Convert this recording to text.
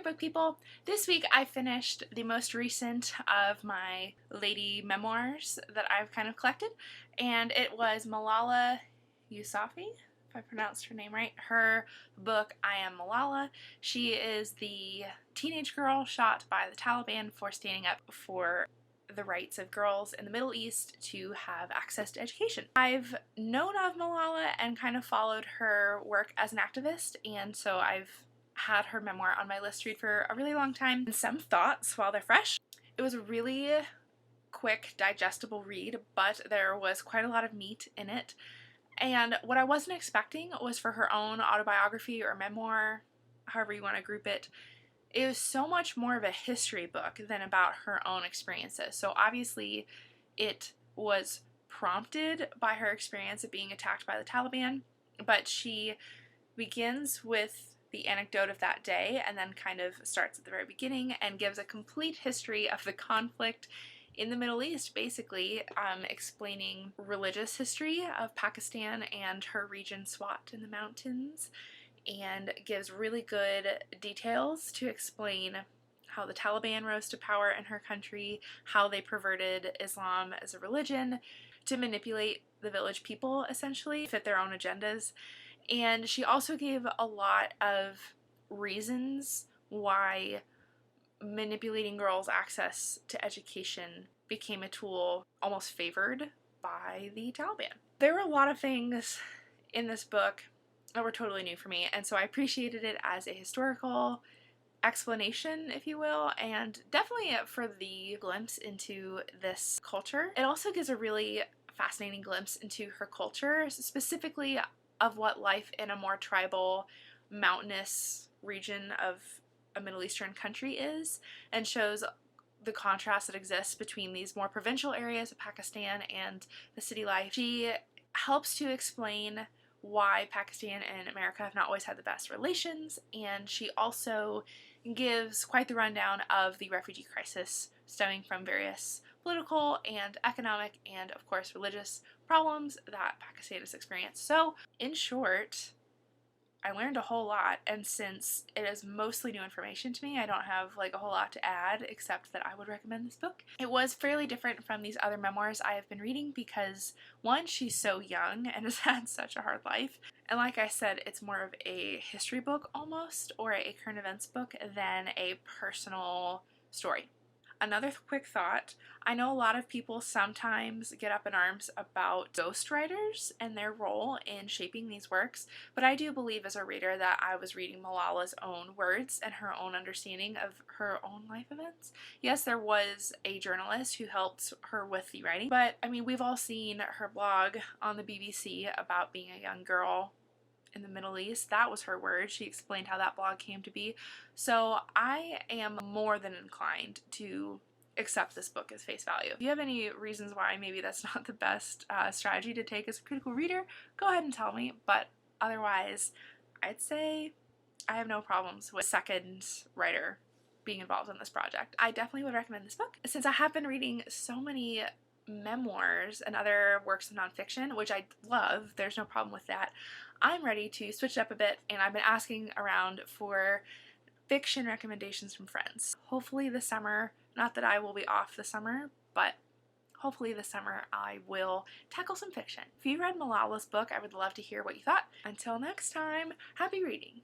there, book people. This week I finished the most recent of my lady memoirs that I've kind of collected, and it was Malala Yousafzai, if I pronounced her name right. Her book, I Am Malala. She is the teenage girl shot by the Taliban for standing up for the rights of girls in the Middle East to have access to education. I've known of Malala and kind of followed her work as an activist, and so I've had her memoir on my list to read for a really long time. And some thoughts while they're fresh. It was a really quick, digestible read, but there was quite a lot of meat in it. And what I wasn't expecting was for her own autobiography or memoir, however you want to group it. It was so much more of a history book than about her own experiences. So obviously it was prompted by her experience of being attacked by the Taliban, but she begins with the anecdote of that day and then kind of starts at the very beginning and gives a complete history of the conflict in the Middle East, basically explaining religious history of Pakistan and her region Swat in the mountains, and gives really good details to explain how the Taliban rose to power in her country, how they perverted Islam as a religion to manipulate the village people, essentially, fit their own agendas. And she also gave a lot of reasons why manipulating girls' access to education became a tool almost favored by the Taliban. There were a lot of things in this book that were totally new for me, and so I appreciated it as a historical explanation, if you will, and definitely for the glimpse into this culture. It also gives a really fascinating glimpse into her culture, specifically of what life in a more tribal, mountainous region of a Middle Eastern country is, and shows the contrast that exists between these more provincial areas of Pakistan and the city life. She helps to explain why Pakistan and America have not always had the best relations, and she also gives quite the rundown of the refugee crisis stemming from various political and economic and, of course, religious problems that Pakistan has experienced. So, in short, I learned a whole lot, and since it is mostly new information to me, I don't have like a whole lot to add except that I would recommend this book. It was fairly different from these other memoirs I have been reading because, one, she's so young and has had such a hard life, and like I said, it's more of a history book almost, or a current events book, than a personal story. Another quick thought, I know a lot of people sometimes get up in arms about ghostwriters and their role in shaping these works, but I do believe as a reader that I was reading Malala's own words and her own understanding of her own life events. Yes, there was a journalist who helped her with the writing, but I mean, we've all seen her blog on the BBC about being a young girl in the Middle East. That was her word. She explained how that blog came to be. So I am more than inclined to accept this book as face value. If you have any reasons why maybe that's not the best strategy to take as a critical reader, go ahead and tell me, but otherwise I'd say I have no problems with a second writer being involved in this project. I definitely would recommend this book. Since I have been reading so many memoirs and other works of nonfiction, which I love, there's no problem with that, I'm ready to switch it up a bit, and I've been asking around for fiction recommendations from friends. Hopefully this summer, not that I will be off this summer, but hopefully this summer I will tackle some fiction. If you read Malala's book, I would love to hear what you thought. Until next time, happy reading!